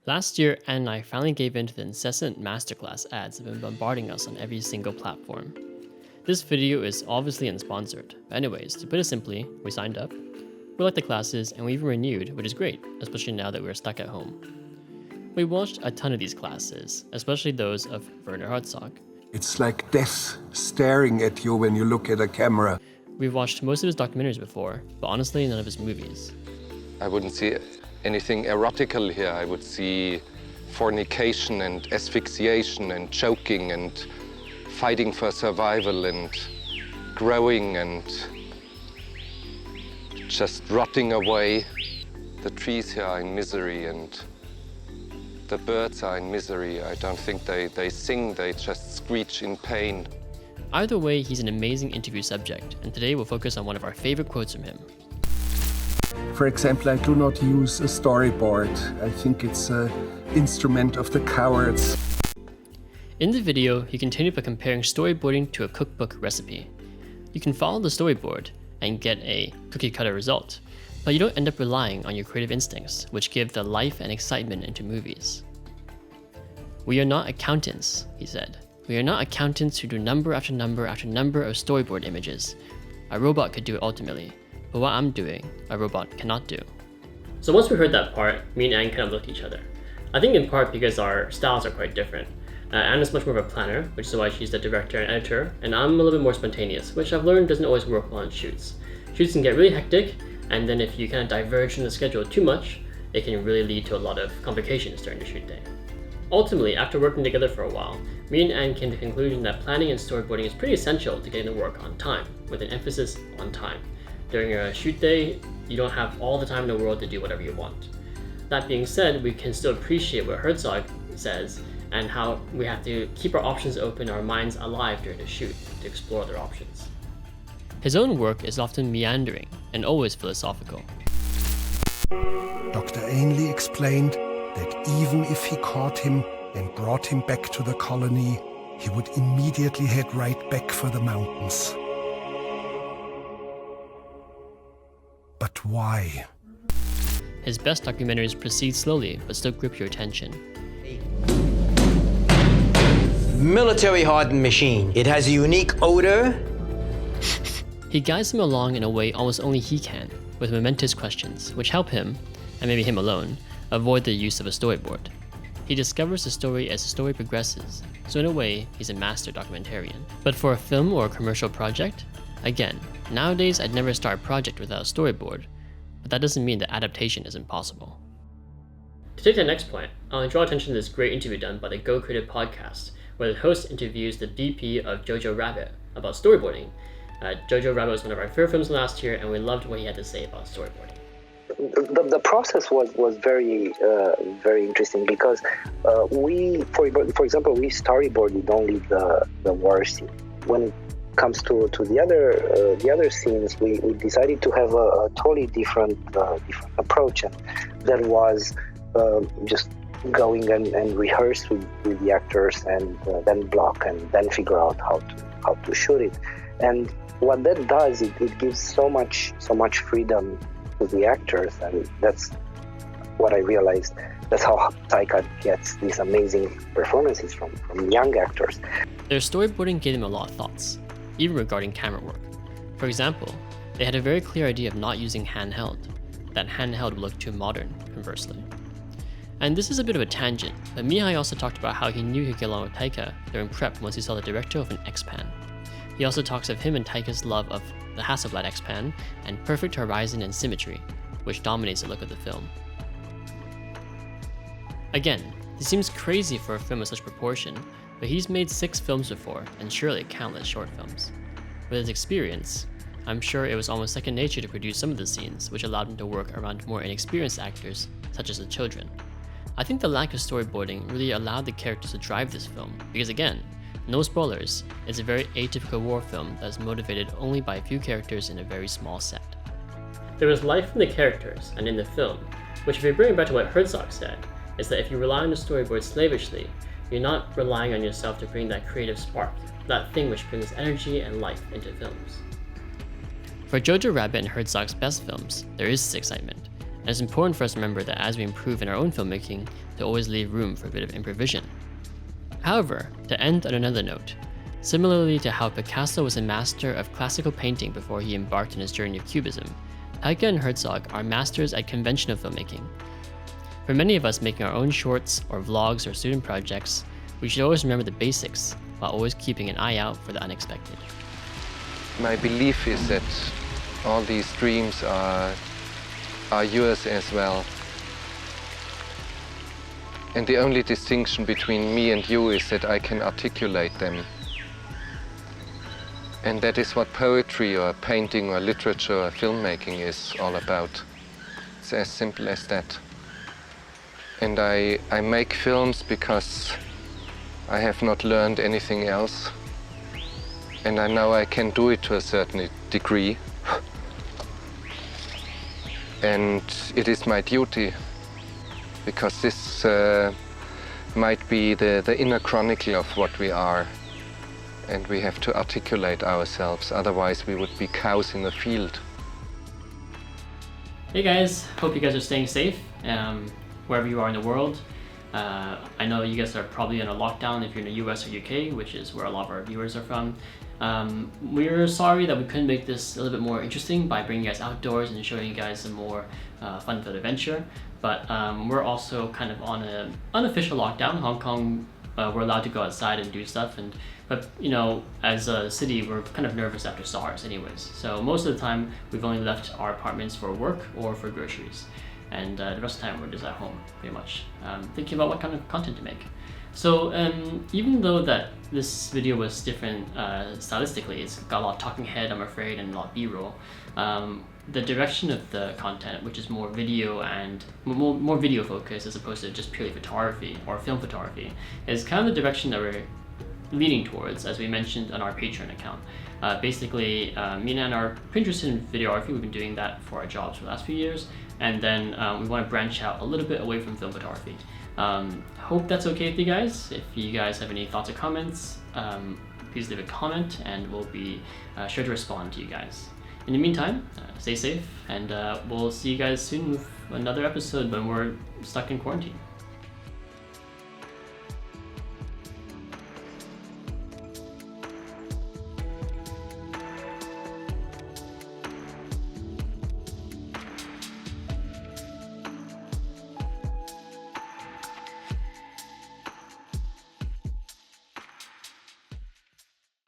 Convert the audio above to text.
Last year, Anne and I finally gave in to the incessant masterclass ads that have been bombarding us on every single platform. This video is obviously unsponsored, but anyways, to put it simply, we signed up, we liked the classes, and we even renewed, which is great, especially now that we're stuck at home. We watched a ton of these classes, especially those of Werner Herzog. It's like death staring at you when you look at a camera. We've watched most of his documentaries before, but honestly none of his movies. I wouldn't see anything erotical here. I would see fornication and asphyxiation and choking and fighting for survival and growing and just rotting away. The trees here are in misery and the birds are in misery. I don't think they sing, they just screech in pain. Either way, he's an amazing interview subject, and today we'll focus on one of our favorite quotes from him. For example, I do not use a storyboard. I think it's an instrument of the cowards. In the video, he continued by comparing storyboarding to a cookbook recipe. You can follow the storyboard and get a cookie-cutter result, but you don't end up relying on your creative instincts, which give the life and excitement into movies. "We are not accountants," he said. "We are not accountants who do number after number after number of storyboard images. A robot could do it ultimately, but what I'm doing, a robot cannot do." So once we heard that part, me and Anne kind of looked at each other. I think in part because our styles are quite different. Anne is much more of a planner, which is why she's the director and editor, and I'm a little bit more spontaneous, which I've learned doesn't always work well on shoots. Shoots can get really hectic, and then if you kind of diverge from the schedule too much, it can really lead to a lot of complications during the shoot day. Ultimately, after working together for a while, me and Anne came to the conclusion that planning and storyboarding is pretty essential to getting the work on time, with an emphasis on time. During a shoot day, you don't have all the time in the world to do whatever you want. That being said, we can still appreciate what Herzog says and how we have to keep our options open, our minds alive during the shoot to explore other options. His own work is often meandering and always philosophical. Dr. Ainley explained that even if he caught him and brought him back to the colony, he would immediately head right back for the mountains. But why? His best documentaries proceed slowly but still grip your attention. Military-hardened machine. It has a unique odor. He guides him along in a way almost only he can, with momentous questions, which help him, and maybe him alone, avoid the use of a storyboard. He discovers the story as the story progresses, so in a way, he's a master documentarian. But for a film or a commercial project, again, nowadays I'd never start a project without a storyboard, but that doesn't mean that adaptation isn't possible. To take the next point, I'll draw attention to this great interview done by the Go Creative podcast, where the host interviews the DP of Jojo Rabbit about storyboarding. Jojo Rabbit was one of our favorite films last year, and we loved what he had to say about storyboarding. The process was very interesting because we, for example, we storyboarded only the war scene. When it comes to the other scenes, we decided to have a totally different approach, and that was just going and rehearse with the actors and then block and then figure out how to shoot it. And what that does, it gives so much freedom to the actors, and that's what I realized. That's how Taika gets these amazing performances from young actors. Their storyboarding gave them a lot of thoughts, even regarding camera work. For example, they had a very clear idea of not using handheld. That handheld would look too modern, conversely. And this is a bit of a tangent, but Mihai also talked about how he knew he'd get along with Taika during prep once he saw the director of an X-Pan. He also talks of him and Taika's love of the Hasselblad X-Pan and perfect horizon and symmetry, which dominates the look of the film. Again, this seems crazy for a film of such proportion, but he's made 6 films before, and surely countless short films. With his experience, I'm sure it was almost second nature to produce some of the scenes, which allowed him to work around more inexperienced actors, such as the children. I think the lack of storyboarding really allowed the characters to drive this film, because again, no spoilers, it's a very atypical war film that is motivated only by a few characters in a very small set. There was life in the characters and in the film, which if we bring it back to what Herzog said, is that if you rely on the storyboard slavishly, you're not relying on yourself to bring that creative spark, that thing which brings energy and life into films. For Jojo Rabbit and Herzog's best films, there is this excitement, And it's important for us to remember that as we improve in our own filmmaking, to always leave room for a bit of improvisation. However, to end on another note, similarly to how Picasso was a master of classical painting before he embarked on his journey of cubism, Taika and Herzog are masters at conventional filmmaking. For many of us making our own shorts or vlogs or student projects, we should always remember the basics while always keeping an eye out for the unexpected. My belief is that all these dreams are yours as well. And the only distinction between me and you is that I can articulate them. And that is what poetry or painting or literature or filmmaking is all about. It's as simple as that. And I make films because I have not learned anything else. And I know I can do it to a certain degree. And it is my duty, because this might be the inner chronicle of what we are. And we have to articulate ourselves, otherwise we would be cows in a field. Hey guys, hope you guys are staying safe wherever you are in the world. I know you guys are probably in a lockdown if you're in the US or UK, which is where a lot of our viewers are from. We're sorry that we couldn't make this a little bit more interesting by bringing you guys outdoors and showing you guys some more fun-filled adventure. But we're also kind of on an unofficial lockdown. Hong Kong, we're allowed to go outside and do stuff, but you know, as a city, we're kind of nervous after SARS anyways. So most of the time, we've only left our apartments for work or for groceries. And the rest of the time, we're just at home, pretty much, thinking about what kind of content to make. So even though that this video was different stylistically, it's got a lot of talking head, I'm afraid, and a lot of B-roll. The direction of the content, which is more video and more video focused as opposed to just purely photography or film photography, is kind of the direction that we're leaning towards, as we mentioned on our Patreon account. Basically, me and Ann are pretty interested in videography. We've been doing that for our jobs for the last few years, and then we want to branch out a little bit away from film photography. Hope that's okay with you guys. If you guys have any thoughts or comments, please leave a comment and we'll be sure to respond to you guys. In the meantime, stay safe, and we'll see you guys soon with another episode when we're stuck in quarantine.